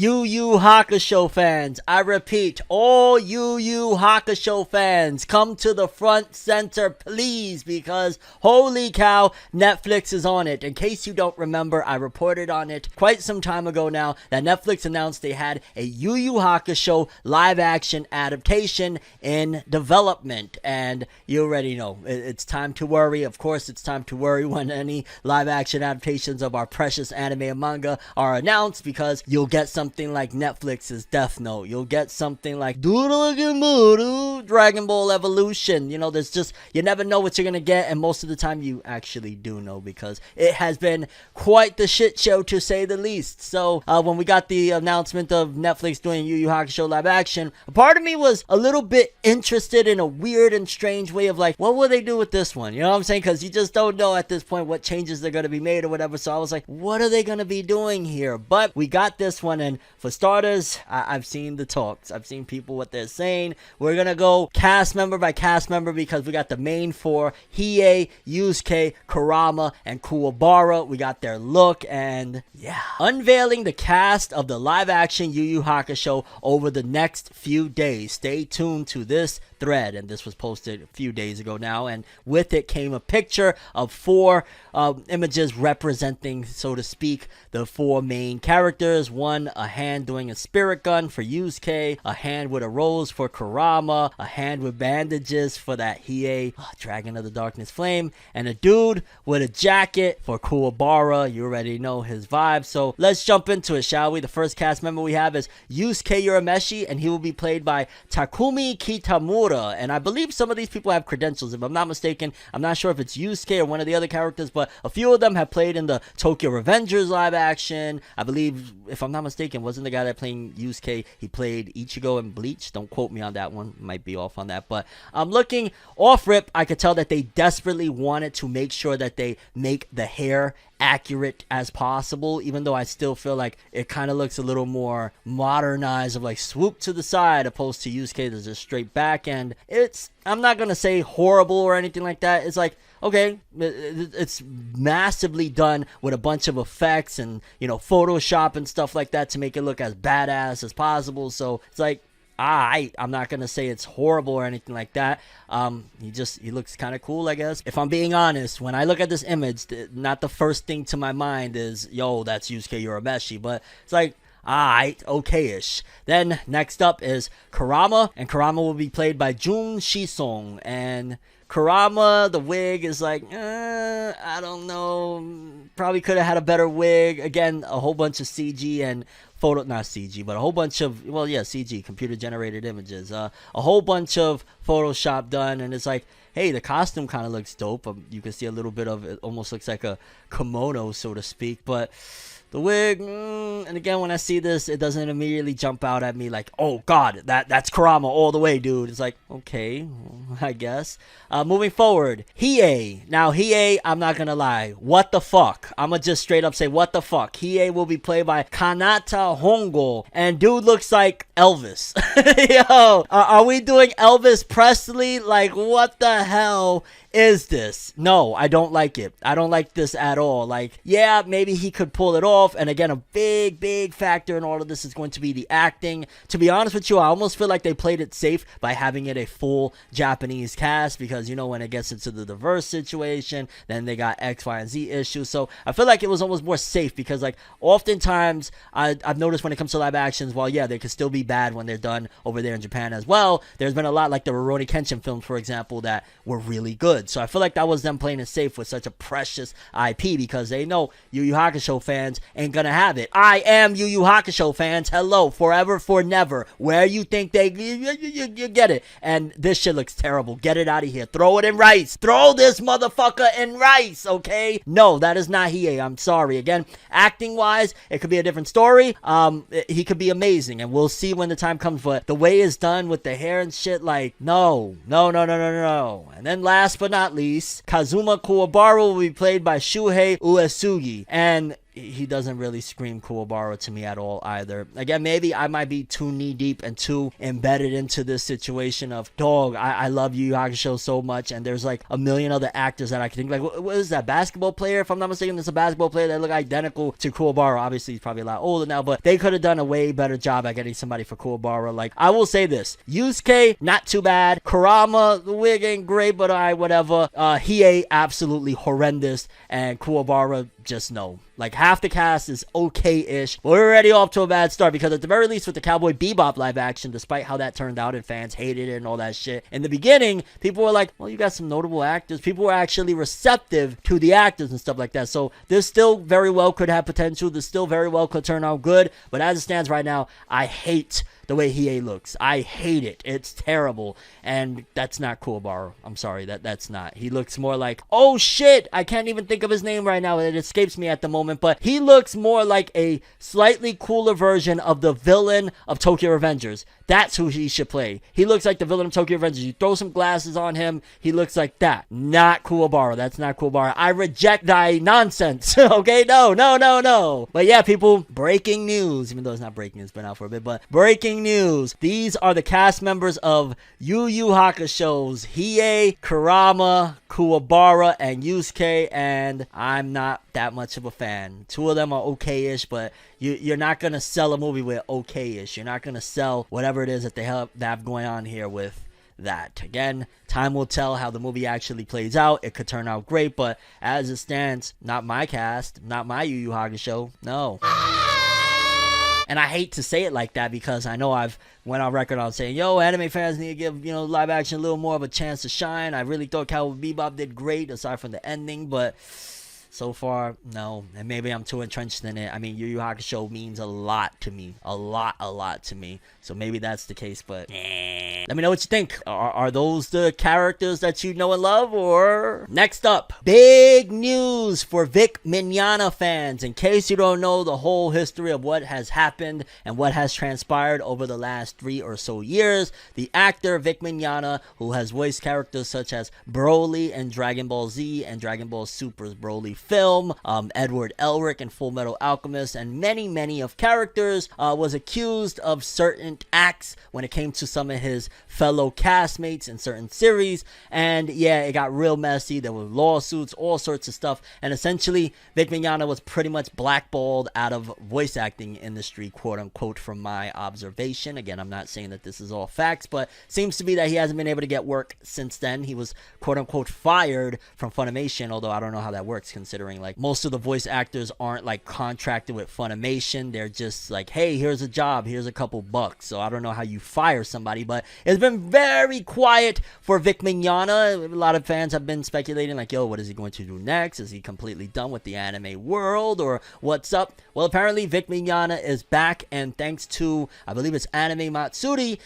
Yu Yu Hakusho fans, I repeat, all Yu Yu Hakusho fans, come to the front center, please, because holy cow, Netflix is on it. In case you don't remember, I reported on it quite some time ago now that Netflix announced they had a Yu Yu Hakusho live-action adaptation in development, and you already know, it's time to worry. Of course, it's time to worry when any live-action adaptations of our precious anime and manga are announced, because you'll get something like Netflix's Death Note. You'll get something like Dragon Ball Evolution. You know, there's just, you never know what you're gonna get, and most of the time you actually do know, because it has been quite the shit show, to say the least. So when we got the announcement of Netflix doing Yu Yu Hakusho live action, a part of me was a little bit interested in a weird and strange way of like, what will they do with this one? You know what I'm saying? Because you just don't know at this point what changes they're gonna be made or whatever. So I was like, what are they gonna be doing here? But we got this one, and for starters, I've seen the talks. I've seen people what they're saying. We're gonna go cast member by cast member, because we got the main four: Hiei, Yusuke, Kurama, and Kuwabara. We got their look, and yeah, unveiling the cast of the live-action Yu Yu Hakusho over the next few days. Stay tuned to this thread, and this was posted a few days ago now, and with it came a picture of four images representing, so to speak, the four main characters. One, a hand doing a spirit gun for Yusuke, a hand with a rose for Kurama, a hand with bandages for that Hiei, Dragon of the Darkness Flame, and a dude with a jacket for Kuwabara. You already know his vibe, so let's jump into it, shall we? The first cast member we have is Yusuke Urameshi, and he will be played by Takumi Kitamura, and I believe some of these people have credentials, if I'm not mistaken. I'm not sure if it's Yusuke or one of the other characters, but a few of them have played in the Tokyo Revengers live action. I believe, if I'm not mistaken, wasn't the guy that playing Yusuke, he played Ichigo in Bleach? Don't quote me on that one, might be off on that, but looking off rip, I could tell that they desperately wanted to make sure that they make the hair accurate as possible, even though I still feel like it kind of looks a little more modernized, of like swoop to the side, opposed to Yusuke, there's a straight back, and it's, I'm not gonna say horrible or anything like that. It's like, okay, it's massively done with a bunch of effects and, you know, Photoshop and stuff like that to make it look as badass as possible. So it's like, I'm not gonna say it's horrible or anything like that. He looks kind of cool, I guess. If I'm being honest, when I look at this image, not the first thing to my mind is, yo, that's Yusuke Urameshi, but it's like, okay-ish. Then next up is Kurama, and Kurama will be played by Jun Shisong, and Kurama, the wig is like, I don't know, probably could have had a better wig. Again, a whole bunch of CG and not CG, but a whole bunch of, well, yeah, CG, computer generated images, a whole bunch of Photoshop done, and it's like, hey, the costume kind of looks dope. You can see a little bit of it, almost looks like a kimono, so to speak, but the wig, and again, when I see this, it doesn't immediately jump out at me like, oh god, that's Kurama all the way, dude. It's like, okay, I guess. Moving forward, Hiei. Now, Hiei, I'm not gonna lie, what the fuck? I'ma just straight up say, what the fuck? Hiei will be played by Kanata Hongo, and dude looks like Elvis. Yo, are we doing Elvis Presley? Like, what the hell is this? No, I don't like it. I don't like this at all. Like, yeah, maybe he could pull it off, and again, a big factor in all of this is going to be the acting. To be honest with you, I almost feel like they played it safe by having it a full Japanese cast, because, you know, when it gets into the diverse situation, then they got X, Y, and Z issues, so I feel like it was almost more safe, because, like, oftentimes, I've noticed when it comes to live actions, while, yeah, they could still be bad when they're done over there in Japan as well, there's been a lot, like the Rurouni Kenshin films, for example, that were really good. So I feel like that was them playing it safe with such a precious IP, because they know Yu Yu Hakusho fans ain't gonna have it. I am Yu Yu Hakusho fans. Hello, forever, for never. Where you think you get it? And this shit looks terrible. Get it out of here. Throw it in rice. Throw this motherfucker in rice, okay? No, that is not Hiei. I'm sorry. Again, acting wise, it could be a different story. He could be amazing, and we'll see when the time comes. But the way it's done with the hair and shit, like, no. And then last but not least, Kazuma Kuwabara will be played by Shuhei Uesugi, and he doesn't really scream Kuwabara to me at all either. Again, maybe I might be too knee deep and too embedded into this situation of, dog, I love Yu Yu Hakusho so much, and there's like a million other actors that I can think, like, what is that basketball player? If I'm not mistaken, there's a basketball player that look identical to Kuwabara. Obviously, he's probably a lot older now, but they could have done a way better job at getting somebody for Kuwabara. Like, I will say this, Yusuke, not too bad. Kurama, the wig ain't great, but whatever. Hiei, absolutely horrendous, and Kuwabara, just no. Like, half the cast is okay-ish. We're already off to a bad start, because at the very least with the Cowboy Bebop live action, despite how that turned out and fans hated it and all that shit, in the beginning, people were like, well, you got some notable actors. People were actually receptive to the actors and stuff like that. So this still very well could have potential. This still very well could turn out good. But as it stands right now, I hate the way Hiei looks. I hate it. It's terrible. And that's not Kuwabara. I'm sorry, that's not. He looks more like, oh shit, I can't even think of his name right now. It escapes me at the moment. But he looks more like a slightly cooler version of the villain of Tokyo Revengers. That's who he should play. He looks like the villain of Tokyo Revengers. You throw some glasses on him, he looks like that. Not Kuwabara. That's not Kuwabara. I reject thy nonsense. Okay? No. But yeah, people, breaking news. Even though it's not breaking, it's been out for a bit, but breaking news. These are the cast members of Yu Yu Hakusho's Hiei, Kurama, Kuwabara, and Yusuke, and I'm not that much of a fan. Two of them are okay-ish, but you're not going to sell a movie with okay-ish. You're not going to sell whatever it is that they have going on here with that. Again, time will tell how the movie actually plays out. It could turn out great, but as it stands, not my cast, not my Yu Yu Hakusho. No. And I hate to say it like that, because I know I've went on record on saying, yo, anime fans need to give, live action a little more of a chance to shine. I really thought Cowboy Bebop did great, aside from the ending, but so far, no. And maybe I'm too entrenched in it. I mean, Yu Yu Hakusho means a lot to me. A lot to me. So maybe that's the case, but let me know what you think. Are those the characters that you know and love? Or next up, big news for Vic Mignogna fans. In case you don't know the whole history of what has happened and what has transpired over the last 3 or so years, the actor Vic Mignogna, who has voiced characters such as Broly in Dragon Ball Z and Dragon Ball Super's Broly film, Edward Elric in Full Metal Alchemist, and many of characters, was accused of certain acts when it came to some of his fellow castmates in certain series. And yeah, it got real messy. There were lawsuits, all sorts of stuff, and essentially Vic Mignogna was pretty much blackballed out of voice acting industry, quote unquote, from my observation. Again, I'm not saying that this is all facts, but seems to be that he hasn't been able to get work since then. He was, quote unquote, fired from Funimation, although I don't know how that works, considering like most of the voice actors aren't like contracted with Funimation. They're just like, hey, here's a job, here's a couple bucks. So I don't know how you fire somebody, but it's been very quiet for Vic Mignogna. A lot of fans have been speculating like, yo, what is he going to do next? Is he completely done with the anime world, or what's up? Well, apparently Vic Mignogna is back, and thanks to, I believe it's Anime Matsuri,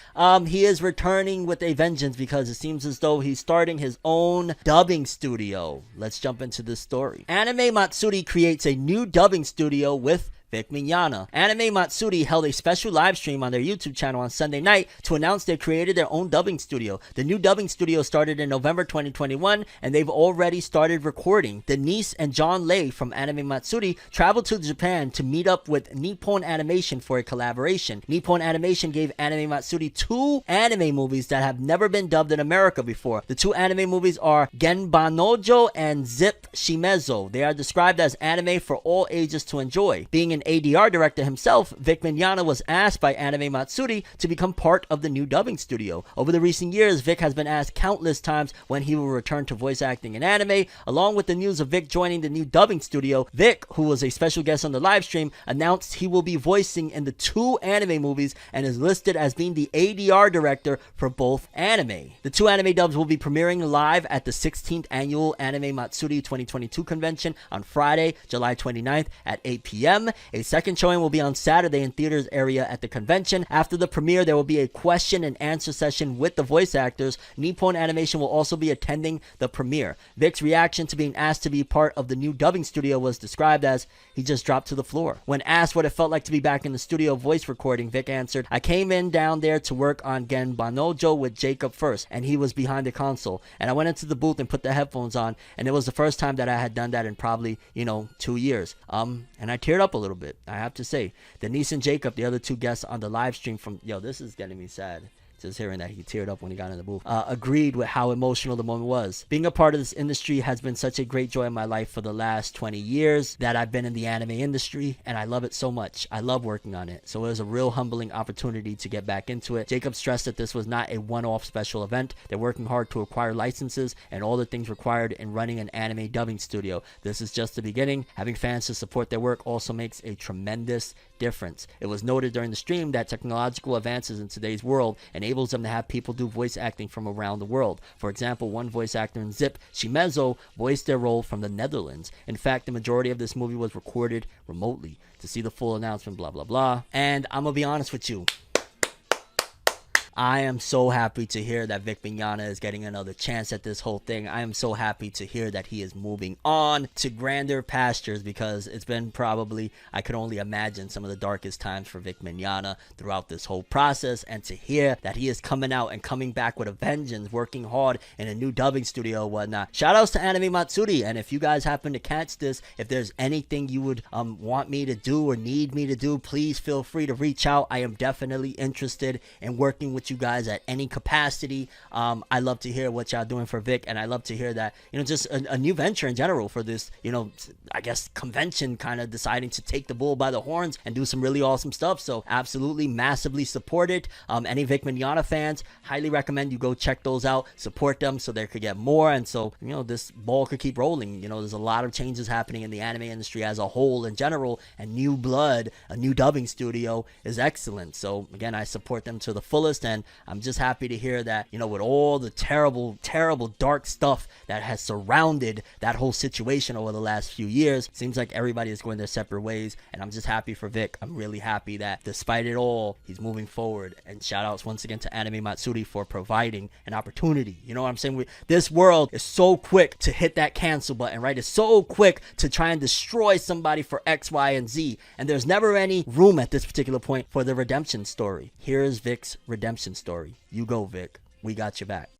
he is returning with a vengeance, because it seems as though he's starting his own dubbing studio. Let's jump into this story. Anime Matsuri creates a new dubbing studio with Vic Mignogna. Anime Matsuri held a special live stream on their YouTube channel on Sunday night to announce they created their own dubbing studio. The new dubbing studio started in November 2021, and they've already started recording. Denise and John Lei from Anime Matsuri traveled to Japan to meet up with Nippon Animation for a collaboration. Nippon Animation gave Anime Matsuri 2 anime movies that have never been dubbed in America before. The 2 anime movies are Genbanojo and Zip Shimezo. They are described as anime for all ages to enjoy. Being an ADR director himself, Vic Mignogna was asked by Anime Matsuri to become part of the new dubbing studio. Over the recent years, Vic has been asked countless times when he will return to voice acting in anime. Along with the news of Vic joining the new dubbing studio, Vic, who was a special guest on the live stream, announced he will be voicing in the 2 anime movies and is listed as being the ADR director for both anime. The 2 anime dubs will be premiering live at the 16th annual Anime Matsuri 2022 convention on Friday, July 29th at 8 p.m. A second showing will be on Saturday in theaters area at the convention. After the premiere, there will be a question and answer session with the voice actors. Nippon Animation will also be attending the premiere. Vic's reaction to being asked to be part of the new dubbing studio was described as, he just dropped to the floor. When asked what it felt like to be back in the studio voice recording, Vic answered, I came in down there to work on Genbanojo with Jacob first, and he was behind the console. And I went into the booth and put the headphones on, and it was the first time that I had done that in probably, 2 years. And I teared up a little bit, I have to say. Denise and Jacob, the other two guests on the live stream from, this is getting me sad. Just hearing that he teared up when he got in the booth, agreed with how emotional the moment was. Being a part of this industry has been such a great joy in my life for the last 20 years that I've been in the anime industry, and I love it so much. I love working on it. So it was a real humbling opportunity to get back into it. Jacob stressed that this was not a one-off special event. They're working hard to acquire licenses and all the things required in running an anime dubbing studio. This is just the beginning. Having fans to support their work also makes a tremendous difference. It was noted during the stream that technological advances in today's world enables them to have people do voice acting from around the world. For example, one voice actor in Zip, Shimezo, voiced their role from the Netherlands. In fact, the majority of this movie was recorded remotely. To see the full announcement, blah blah blah. And I'm gonna be honest with you, I am so happy to hear that Vic Mignogna is getting another chance at this whole thing. I am so happy to hear that he is moving on to grander pastures, because it's been probably, I could only imagine, some of the darkest times for Vic Mignogna throughout this whole process. And to hear that he is coming out and coming back with a vengeance, working hard in a new dubbing studio and whatnot. Shout outs to Anime Matsuri. And if you guys happen to catch this, if there's anything you would want me to do or need me to do, please feel free to reach out. I am definitely interested in working with you guys at any capacity. I love to hear what y'all doing for Vic, and I love to hear that, just a new venture in general for this, I guess convention, kind of deciding to take the bull by the horns and do some really awesome stuff. So absolutely massively support it. Any Vic Mignogna fans, highly recommend you go check those out, support them so they could get more, and so this ball could keep rolling. There's a lot of changes happening in the anime industry as a whole in general, and new blood, a new dubbing studio is excellent. So again, I support them to the fullest, and I'm just happy to hear that, with all the terrible, terrible dark stuff that has surrounded that whole situation over the last few years, seems like everybody is going their separate ways, and I'm just happy for Vic. I'm really happy that despite it all, he's moving forward. And shout outs once again to Anime Matsuri for providing an opportunity. You know what I'm saying? This world is so quick to hit that cancel button, right? It's so quick to try and destroy somebody for X, Y, and Z, and there's never any room at this particular point for the redemption story. Here's Vic's redemption story. You go, Vic. We got your back.